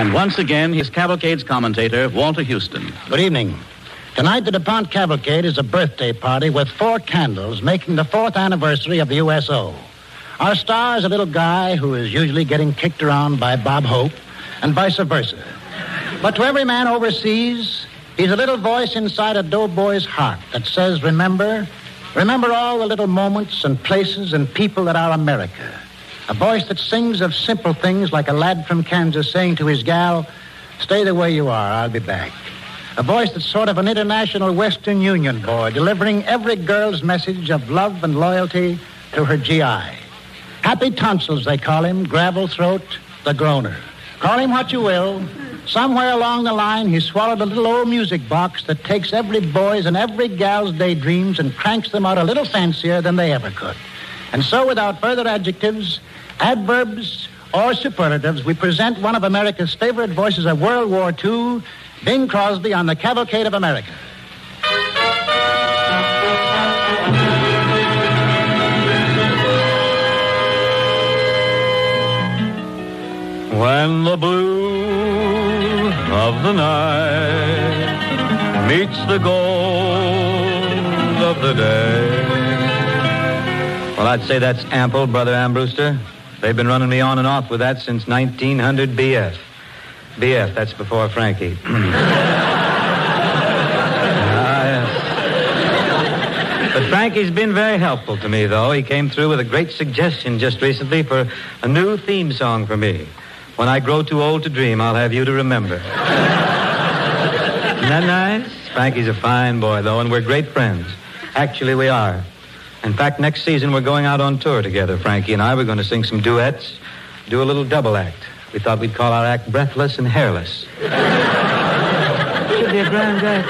And once again, his cavalcade's commentator, Walter Houston. Good evening. Tonight, the Dupont Cavalcade is a birthday party with 4 candles making the 4th anniversary of the USO. Our star is a little guy who is usually getting kicked around by Bob Hope and vice versa. But to every man overseas, he's a little voice inside a doughboy's heart that says, remember all the little moments and places and people that are America. A voice that sings of simple things like a lad from Kansas saying to his gal, stay the way you are, I'll be back. A voice that's sort of an international Western Union boy, delivering every girl's message of love and loyalty to her GI. Happy tonsils, they call him, gravel throat, the groaner. Call him what you will. Somewhere along the line, he swallowed a little old music box that takes every boy's and every gal's daydreams and cranks them out a little fancier than they ever could. And so, without further adjectives, adverbs, or superlatives, we present one of America's favorite voices of World War II, Bing Crosby on the Cavalcade of America. When the blue of the night meets the gold of the day. Well, I'd say that's ample, Brother Ambruster. They've been running me on and off with that since 1900 BF. BF, that's before Frankie. Yes. But Frankie's been very helpful to me, though. He came through with a great suggestion just recently for a new theme song for me. When I grow too old to dream, I'll have you to remember. Isn't that nice? Frankie's a fine boy, though, and we're great friends. Actually, we are. In fact, next season we're going out on tour together, Frankie and I. We're going to sing some duets, do a little double act. We thought we'd call our act Breathless and Hairless. Should be a grand act.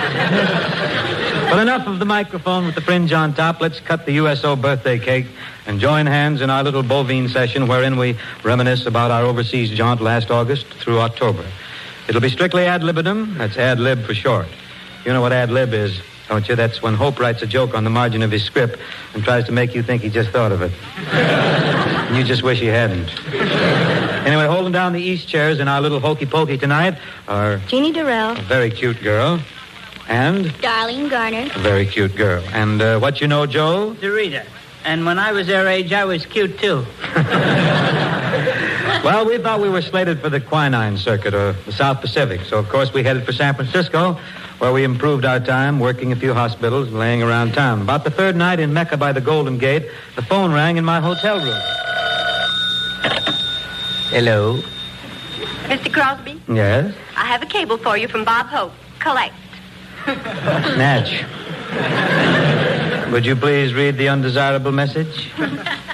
But enough of the microphone with the fringe on top. Let's cut the USO birthday cake and join hands in our little bovine session wherein we reminisce about our overseas jaunt last August through October. It'll be strictly ad libidum. That's ad lib for short. You know what ad lib is, don't you? That's when Hope writes a joke on the margin of his script and tries to make you think he just thought of it. And you just wish he hadn't. Anyway, holding down the East chairs in our little hokey pokey tonight are Jeannie Durrell, a very cute girl, and Darlene Garner, a very cute girl. And what you know, Joe? Dorita. And when I was their age, I was cute, too. Well, we thought we were slated for the quinine circuit or the South Pacific. So, of course, we headed for San Francisco, where we improved our time, working a few hospitals and laying around town. About the third night in Mecca by the Golden Gate, the phone rang in my hotel room. Hello? Mr. Crosby? Yes? I have a cable for you from Bob Hope. Collect. Snatch. Would you please read the undesirable message?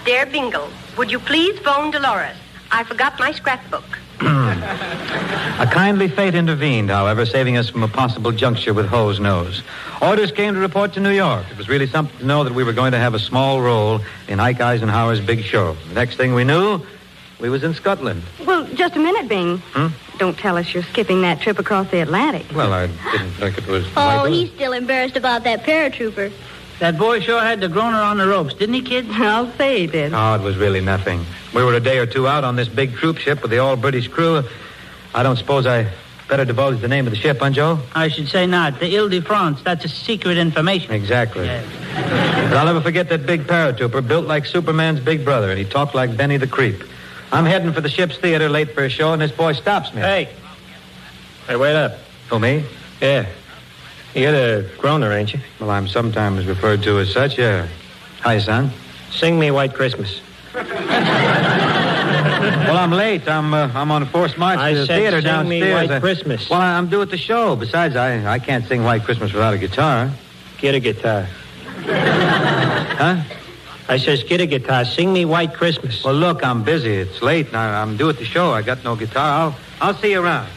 Dear Bingle, would you please phone Dolores? I forgot my scrapbook. A kindly fate intervened, however, saving us from a possible juncture with Ho's Nose. Orders came to report to New York. It was really something to know that we were going to have a small role in Ike Eisenhower's big show. The next thing we knew, we was in Scotland. Well, just a minute, Bing. Don't tell us you're skipping that trip across the Atlantic. Well, I didn't think it was... Oh, he's still embarrassed about that paratrooper. That boy sure had the groaner on the ropes, didn't he, kid? I'll say he did. Oh, it was really nothing. We were a day or two out on this big troop ship with the all-British crew. I don't suppose I better divulge the name of the ship, huh, Joe? I should say not. The Ile-de-France. That's a secret information. Exactly. Yes. But I'll never forget that big paratrooper, built like Superman's big brother, and he talked like Benny the Creep. I'm heading for the ship's theater late for a show, and this boy stops me. Hey, wait up. Who, me? Yeah. You're the groaner, ain't you? Well, I'm sometimes referred to as such, yeah. Hi, son. Sing me White Christmas. Well, I'm late. I'm on a forced march to the theater downstairs. Sing me White Christmas. Well, I'm due at the show. Besides, I can't sing White Christmas without a guitar. Get a guitar. Huh? I says, get a guitar. Sing me White Christmas. Well, look, I'm busy. It's late, and I'm due at the show. I got no guitar. I'll see you around.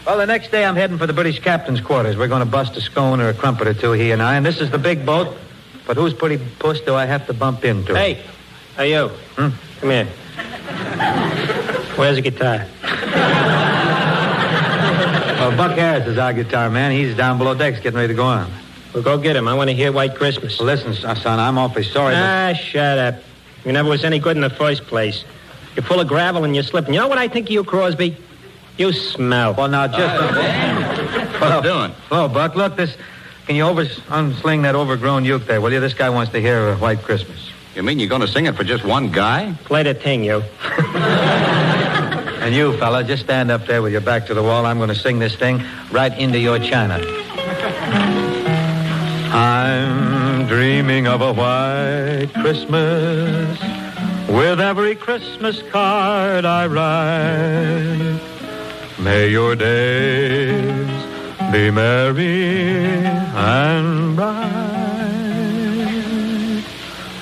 Well, the next day I'm heading for the British captain's quarters. We're going to bust a scone or a crumpet or two, he and I. And this is the big boat. But whose pretty puss do I have to bump into? Hey, you. Come here. Where's the guitar? Well, Buck Harris is our guitar man. He's down below decks getting ready to go on. Well, go get him. I want to hear White Christmas. Well, listen, son, I'm awfully sorry. Shut up. You never was any good in the first place. You're full of gravel and you're slipping. You know what I think of you, Crosby? You smell. Well, now, just... What are you doing? Oh, Buck, look, this... Can you unsling that overgrown uke there, will you? This guy wants to hear White Christmas. You mean you're going to sing it for just one guy? Play the thing, you. And you, fella, just stand up there with your back to the wall. I'm going to sing this thing right into your china. I'm dreaming of a white Christmas with every Christmas card I write. May your days be merry and bright,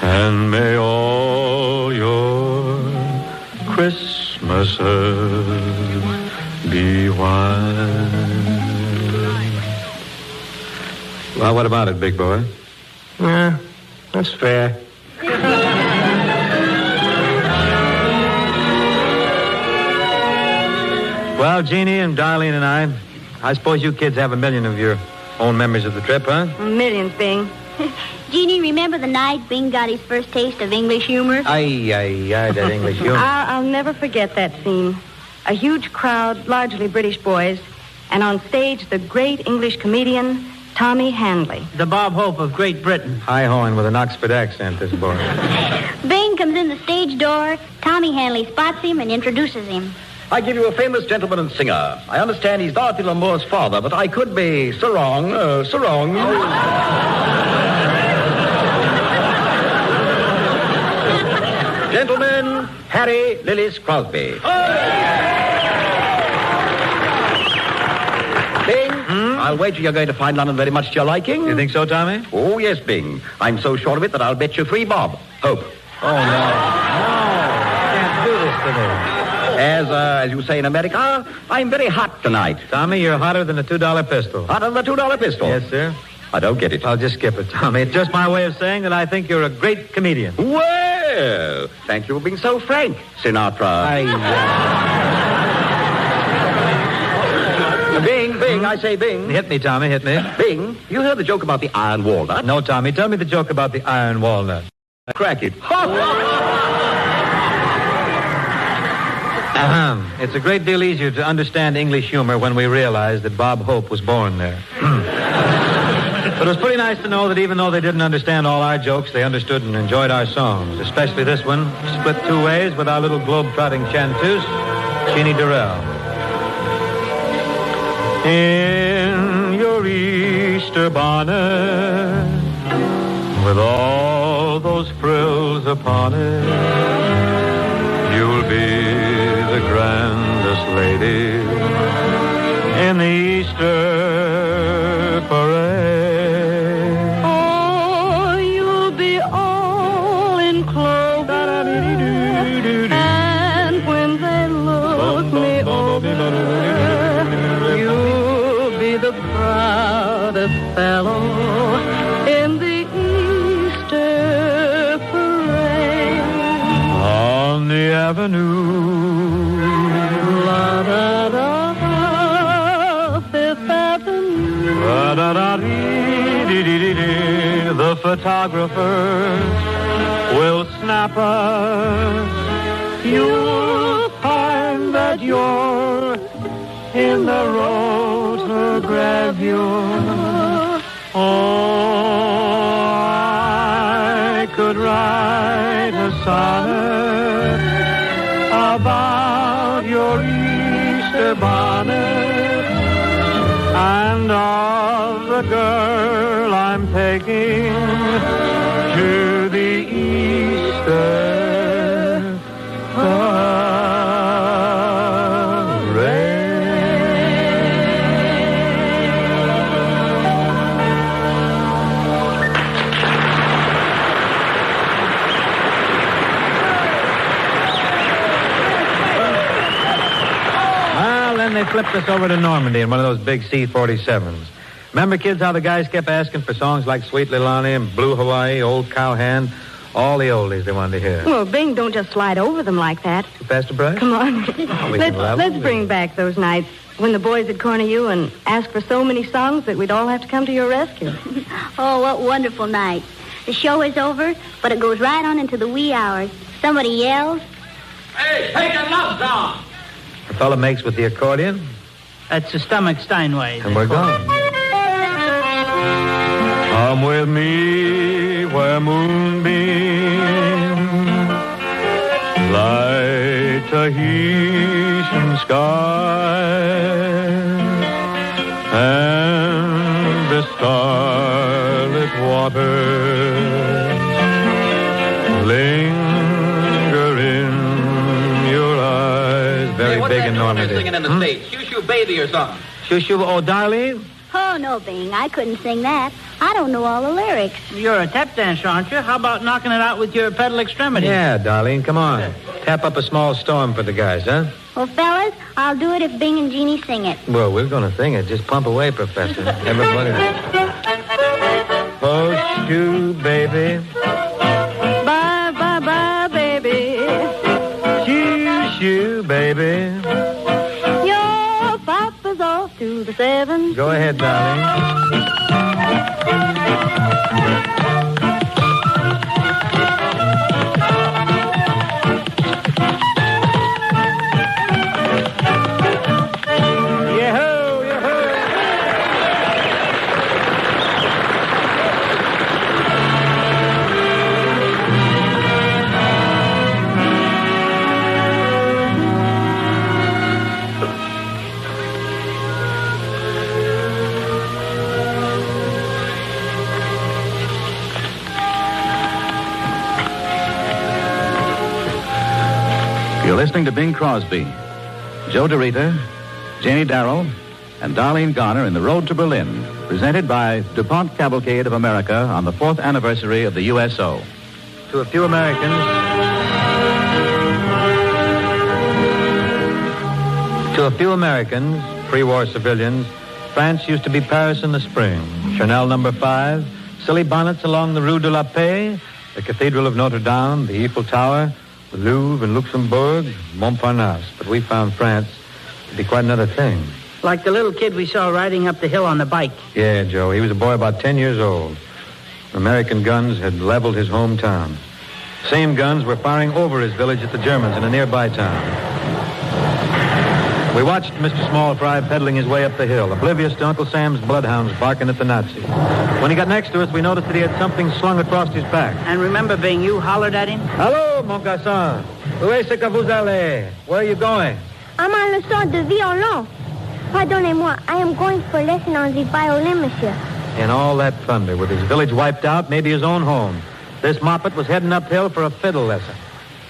and may all your Christmases be white. Well, what about it, big boy? Yeah, that's fair. Well, Jeannie and Darlene and I suppose you kids have a million of your own memories of the trip, huh? Millions, Bing. Jeannie, remember the night Bing got his first taste of English humor? Aye, that English humor. I'll never forget that scene. A huge crowd, largely British boys, and on stage the great English comedian, Tommy Handley. The Bob Hope of Great Britain. High-hoeing with an Oxford accent, this boy. Bing comes in the stage door. Tommy Hanley spots him and introduces him. I give you a famous gentleman and singer. I understand he's Dorothy Lamour's father, but I could be so wrong. Gentlemen, Harry Lillis Crosby. Bing, I'll wager you're going to find London very much to your liking. You think so, Tommy? Oh, yes, Bing. I'm so sure of it that I'll bet you 3 bob. Hope. Oh, no. You can't do this to me. As you say in America, I'm very hot tonight. Tommy, you're hotter than a $2 pistol. Hotter than a $2 pistol? Yes, sir. I don't get it. I'll just skip it, Tommy. It's just my way of saying that I think you're a great comedian. Well, thank you for being so frank, Sinatra. Bing, I say Bing. Hit me, Tommy, hit me. Bing, you heard the joke about the iron walnut? No, Tommy, tell me the joke about the iron walnut. Crack it. It's a great deal easier to understand English humor when we realize that Bob Hope was born there. But it was pretty nice to know that even though they didn't understand all our jokes, they understood and enjoyed our songs, especially this one, split 2 ways with our little globe-trotting chanteuse, Jeannie Durrell. In your Easter bonnet, with all those frills upon it, you'll be the grandest lady in the Easter parade. Oh, you'll be all in clover, and when they look me over, you'll be the proudest fellow in the Easter parade. On the avenue, La da da, Fifth Avenue. la da da dee dee dee dee dee, the photographers will snap us. You'll find that you're in the rotogravure. Oh, I could write a sonnet about your Easter bonnet and of the girl I'm taking to the Easter They flipped us over to Normandy in one of those big C-47s. Remember, kids, how the guys kept asking for songs like Sweet Little Annie and Blue Hawaii, Old Cowhand, all the oldies they wanted to hear. Well, Bing, don't just slide over them like that. You passed a brush? Come on. Oh, Let's bring back those nights when the boys would corner you and ask for so many songs that we'd all have to come to your rescue. Oh, what wonderful night. The show is over, but it goes right on into the wee hours. Somebody yells, Hey, take a love song. The fella makes with the accordion. That's the stomach Steinway. And we're going. Come with me where moonbeams light Tahitian skies and the starlit waters linger in your eyes. Very big in Normandy. Singing in the States? Shoo Shoo Baby or something? Shoo Shoo, oh, darling. Oh, no, Bing. I couldn't sing that. I don't know all the lyrics. You're a tap dancer, aren't you? How about knocking it out with your pedal extremity? Yeah, darling, come on. Tap up a small storm for the guys, huh? Well, fellas, I'll do it if Bing and Jeannie sing it. Well, we're going to sing it. Just pump away, Professor. Everybody. Oh, shoo, baby. Bye, bye, bye, baby. Shoo, shoo, baby. Your papa's off to the 7. Go ahead, darling. You're listening to Bing Crosby, Joe DeRita, Janie Darrell, and Darlene Garner in The Road to Berlin, presented by Dupont Cavalcade of America on the 4th anniversary of the USO. To a few Americans, pre-war civilians, France used to be Paris in the spring. Chanel number 5, silly bonnets along the Rue de la Paix, the Cathedral of Notre Dame, the Eiffel Tower, the Louvre and Luxembourg, Montparnasse. But we found France to be quite another thing. Like the little kid we saw riding up the hill on the bike. Yeah, Joe. He was a boy about 10 years old. American guns had leveled his hometown. Same guns were firing over his village at the Germans in a nearby town. We watched Mr. Small Fry pedaling his way up the hill, oblivious to Uncle Sam's bloodhounds barking at the Nazis. When he got next to us, we noticed that he had something slung across his back. And remember, Bing, you hollered at him? Hello, mon garçon. Où est-ce que vous allez? Where are you going? I'm on leçon de violon. Pardonnez-moi, I am going for lesson on the violin, monsieur. In all that thunder, with his village wiped out, maybe his own home, this moppet was heading uphill for a fiddle lesson.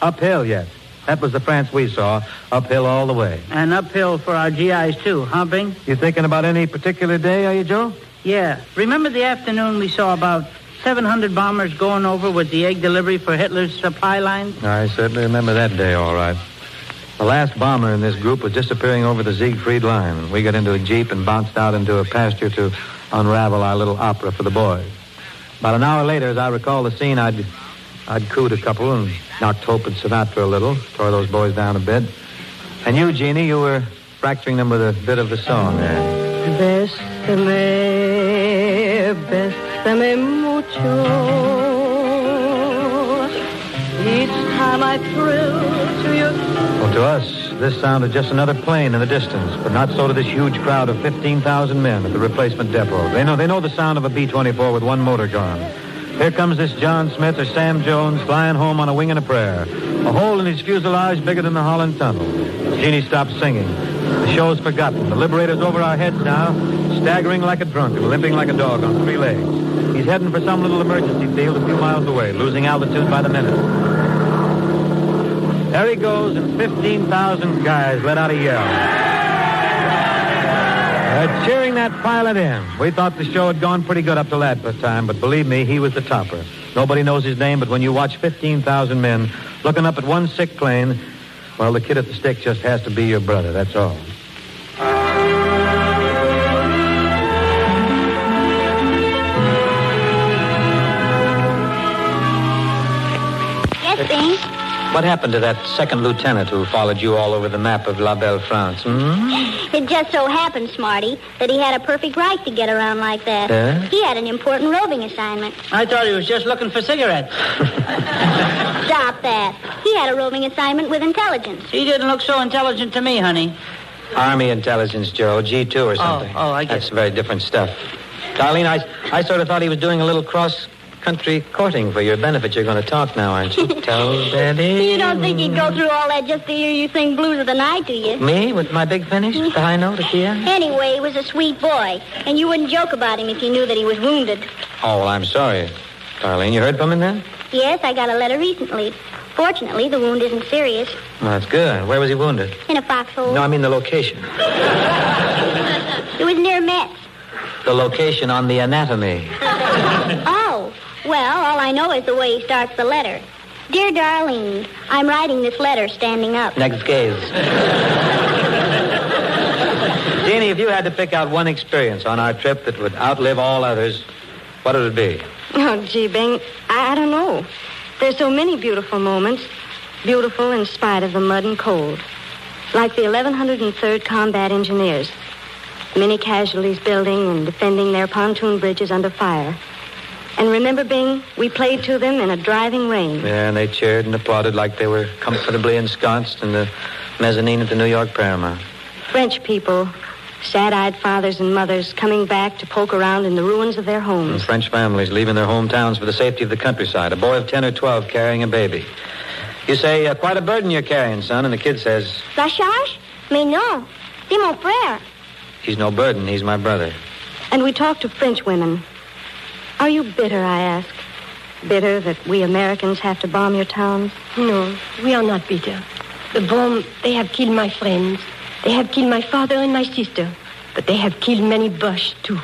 Uphill, yes. That was the France we saw, uphill all the way. And uphill for our GIs, too, huh, Bing? You thinking about any particular day, are you, Joe? Yeah. Remember the afternoon we saw about 700 bombers going over with the egg delivery for Hitler's supply lines? I certainly remember that day, all right. The last bomber in this group was disappearing over the Siegfried line. We got into a Jeep and bounced out into a pasture to unravel our little opera for the boys. About an hour later, as I recall the scene, I'd cooed a couple and knocked Hope and Sinatra a little, tore those boys down a bit. And you, Jeannie, you were fracturing them with a bit of the song there. Bésame mucho. Each time I thrill to your... Well, to us, this sounded just another plane in the distance, but not so to this huge crowd of 15,000 men at the replacement depot. They know the sound of a B-24 with one motor gone. Here comes this John Smith or Sam Jones flying home on a wing and a prayer. A hole in his fuselage bigger than the Holland Tunnel. Jeannie stopped singing. The show's forgotten. The Liberator's over our heads now, staggering like a drunk and limping like a dog on 3 legs. He's heading for some little emergency field a few miles away, losing altitude by the minute. There he goes, and 15,000 guys let out a yell. Cheering that pilot in. We thought the show had gone pretty good up to that time, but believe me, he was the topper. Nobody knows his name, but when you watch 15,000 men looking up at one sick plane, well, the kid at the stick just has to be your brother, that's all. Yes, Bing? What happened to that second lieutenant who followed you all over the map of La Belle France? It just so happened, Smarty, that he had a perfect right to get around like that. He had an important roving assignment. I thought he was just looking for cigarettes. Stop that. He had a roving assignment with intelligence. He didn't look so intelligent to me, honey. Army intelligence, Joe. G2 or something. Oh, I guess. That's very different stuff. Darlene, I sort of thought he was doing a little cross-country courting for your benefit. You're going to talk now, aren't you? Tell Daddy. You don't think he'd go through all that just to hear you sing Blues of the Night, do you? Me? With my big finish? The high note at the end? Anyway, he was a sweet boy, and you wouldn't joke about him if you knew that he was wounded. Oh, well, I'm sorry. Darlene, you heard from him then? Yes, I got a letter recently. Fortunately, the wound isn't serious. Well, that's good. Where was he wounded? In a foxhole. No, I mean the location. It was near Metz. The location on the anatomy. Oh, well, all I know is the way he starts the letter. Dear Darlene, I'm writing this letter standing up. Next gaze. Jeannie, if you had to pick out one experience on our trip that would outlive all others, what would it be? Oh, gee, Bing, I don't know. There's so many beautiful moments, beautiful in spite of the mud and cold. Like the 1103rd Combat Engineers. Many casualties building and defending their pontoon bridges under fire. And remember, Bing, we played to them in a driving rain. Yeah, and they cheered and applauded like they were comfortably ensconced in the mezzanine at the New York Paramount. French people, sad-eyed fathers and mothers coming back to poke around in the ruins of their homes. And French families leaving their hometowns for the safety of the countryside. A boy of 10 or 12 carrying a baby. You say, quite a burden you're carrying, son, and the kid says... La charge? Mais non, c'est mon frère. He's no burden, he's my brother. And we talked to French women. Are you bitter, I ask? Bitter that we Americans have to bomb your towns? No, we are not bitter. The bomb, they have killed my friends. They have killed my father and my sister. But they have killed many Boches, too.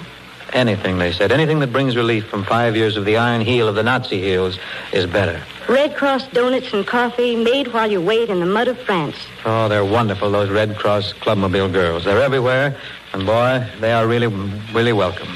Anything, they said. Anything that brings relief from 5 years of the iron heel of the Nazi heels is better. Red Cross donuts and coffee made while you wait in the mud of France. Oh, they're wonderful, those Red Cross Clubmobile girls. They're everywhere, and boy, they are really, really welcome.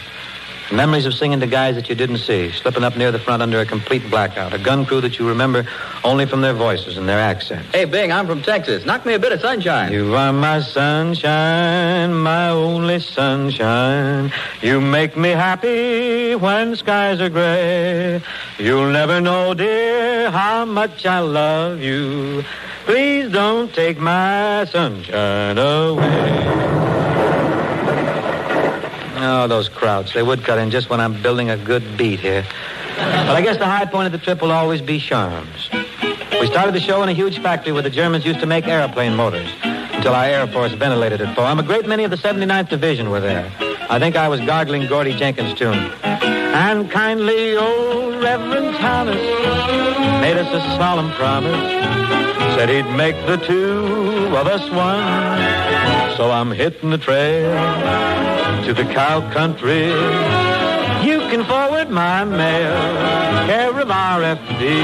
Memories of singing to guys that you didn't see, slipping up near the front under a complete blackout, a gun crew that you remember only from their voices and their accents. Hey, Bing, I'm from Texas. Knock me a bit of sunshine. You are my sunshine, my only sunshine. You make me happy when skies are gray. You'll never know, dear, how much I love you. Please don't take my sunshine away. Oh, those crowds. They would cut in just when I'm building a good beat here. But I guess the high point of the trip will always be charms. We started the show in a huge factory where the Germans used to make airplane motors until our Air Force ventilated it for them. A great many of the 79th Division were there. I think I was gargling Gordy Jenkins' tune. And kindly old Reverend Thomas made us a solemn promise. Said he'd make the two of us one. So I'm hitting the trail to the cow country. You can forward my mail, care of RFD.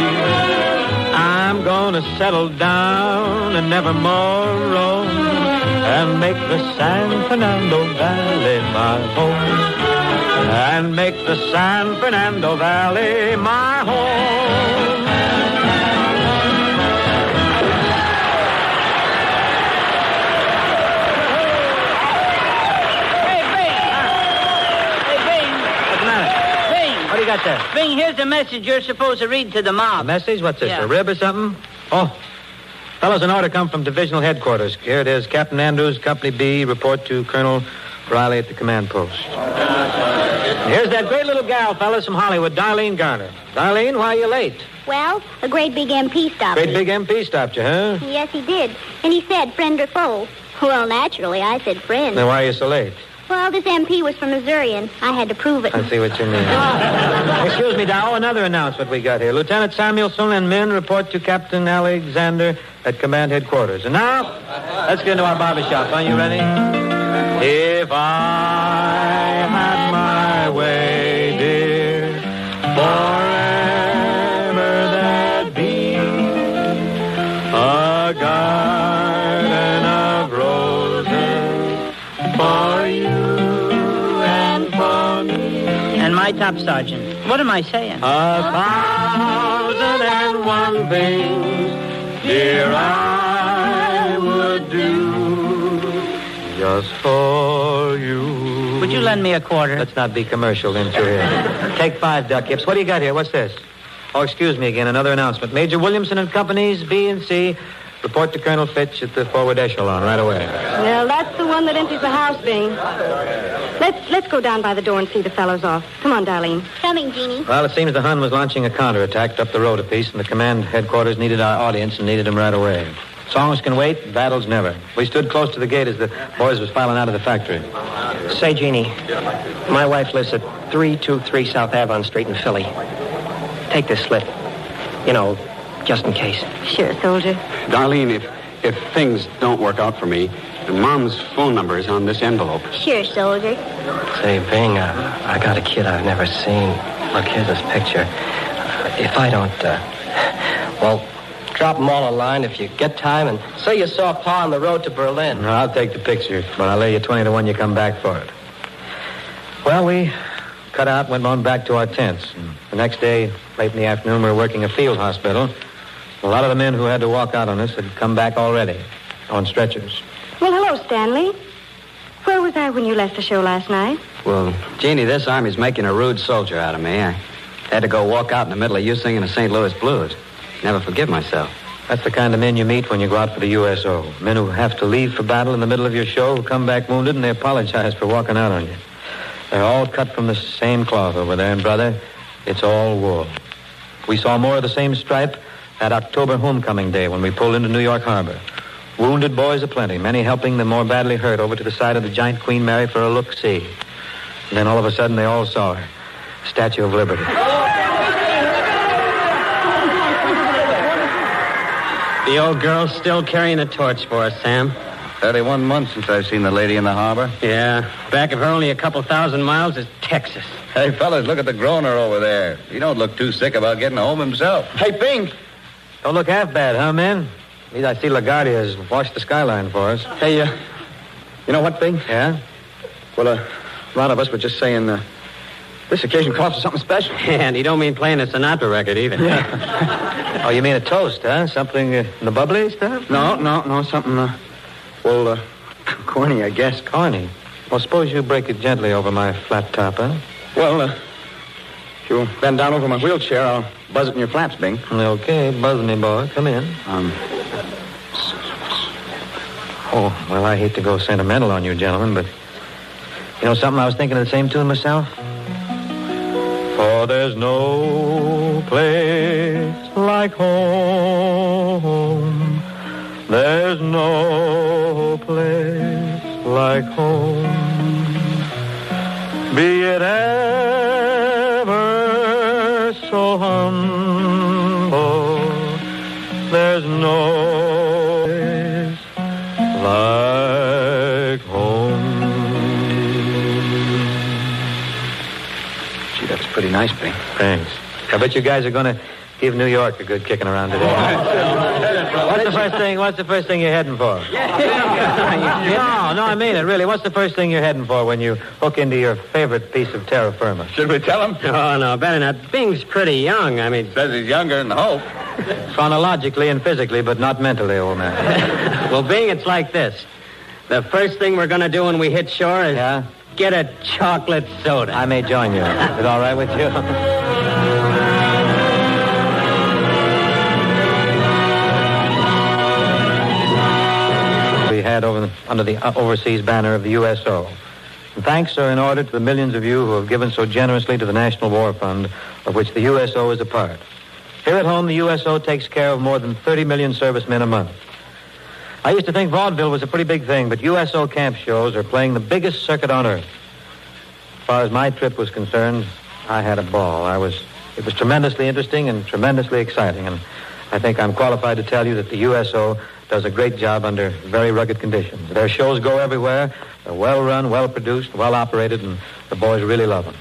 I'm gonna settle down and never more roam, and make the San Fernando Valley my home, and make the San Fernando Valley my home. What do you got there? Bing, here's the message you're supposed to read to the mob. A message? What's this, Yeah. a rib or something? Oh, fellows, an order come from divisional headquarters. Here it is. Captain Andrews, Company B, report to Colonel Riley at the command post. Here's that great little gal, fellas, from Hollywood, Darlene Garner. Darlene, why are you late? Well, a great big MP stopped Great me. big MP stopped you, huh? Yes, he did. And he said, friend or foe. Well, naturally, I said friend. Then why are you so late? Well, this MP was from Missouri, and I had to prove it. I see what you mean. Excuse me, Dow. Another announcement we got here. Lieutenant Samuelson and men report to Captain Alexander at command headquarters. And now, let's get into our barbershop. Are you ready? If I had my way, dear, forever there'd be a garden of roses for you and for me. And my top sergeant. What am I saying? 1,001 things Just for you. Would you lend me a quarter? Let's not be commercial into here. Take 5, Duck Hips. What do you got here? What's this? Oh, excuse me again. Another announcement. Major Williamson and Companies, B and C, report to Colonel Fitch at the forward echelon right away. Well, that's the one that enters the house, Bing. Let's go down by the door and see the fellows off. Come on, Darlene. Coming, Jeannie. Well, it seems the Hun was launching a counterattack up the road a piece, and the command headquarters needed our audience and needed them right away. Songs can wait, battles never. We stood close to the gate as the boys was filing out of the factory. Say, Jeannie, my wife lives at 323 South Avon Street in Philly. Take this slip. You know, just in case. Sure, soldier. Darlene, if things don't work out for me, Mom's phone number is on this envelope. Sure, soldier. Say, Bing, I got a kid I've never seen. Look, here's this picture. If I don't, drop them all a line if you get time, and say you saw Pa on the road to Berlin. No, I'll take the picture, but I'll lay you 20 to 1 you come back for it. Well, we cut out, went on back to our tents. And the next day, late in the afternoon, we were working a field hospital. A lot of the men who had to walk out on us had come back already on stretchers. Well, hello, Stanley. Where was I when you left the show last night? Well, Jeannie, this Army's making a rude soldier out of me. I had to go walk out in the middle of you singing the St. Louis Blues. Never forgive myself. That's the kind of men you meet when you go out for the USO. Men who have to leave for battle in the middle of your show, who come back wounded, and they apologize for walking out on you. They're all cut from the same cloth over there, and, brother, it's all wool. We saw more of the same stripe that October homecoming day when we pulled into New York Harbor. Wounded boys aplenty, many helping the more badly hurt over to the side of the giant Queen Mary for a look-see. And then all of a sudden they all saw her. Statue of Liberty. The old girl's still carrying a torch for us, Sam. 31 months since I've seen the lady in the harbor. Yeah, back of her only a couple thousand miles is Texas. Hey, fellas, look at the groaner over there. He don't look too sick about getting home himself. Hey, Bing! Don't look half bad, huh, men? At least I see LaGuardia has washed the skyline for us. Hey, you know what, Bing? Yeah? Well, a lot of us were just saying, this occasion calls for something special. Yeah, and he don't mean playing a Sinatra record either. Yeah. Oh, you mean a toast, huh? Something in the bubbly stuff? No, something, corny, I guess. Corny? Well, suppose you break it gently over my flat top, huh? Well, if you bend down over my wheelchair, I'll buzz it in your flaps, Bing. Okay, buzz me, boy. Come in. Oh, well, I hate to go sentimental on you, gentlemen, but you know something? I was thinking of the same tune myself. For there's no place like home. There's no place like home. Be it ever so humble, there's no place like home. Gee, that's pretty nice, Bing. Thanks. I bet you guys are going to give New York a good kicking around today. What's the first thing you're heading for? No, I mean it, really. What's the first thing you're heading for when you hook into your favorite piece of terra firma? Should we tell him? Oh, no, better not. Bing's pretty young. I mean... Says he's younger than Hope. Chronologically and physically, but not mentally, old man. Well, Bing, it's like this. The first thing we're going to do when we hit shore is get a chocolate soda. I may join you. Is it all right with you? We had under the overseas banner of the USO. And thanks are in order to the millions of you who have given so generously to the National War Fund, of which the USO is a part. Here at home, the USO takes care of more than 30 million servicemen a month. I used to think vaudeville was a pretty big thing, but USO camp shows are playing the biggest circuit on earth. As far as my trip was concerned, I had a ball. It was tremendously interesting and tremendously exciting, and I think I'm qualified to tell you that the USO does a great job under very rugged conditions. Their shows go everywhere. They're well run, well produced, well operated, and the boys really love them.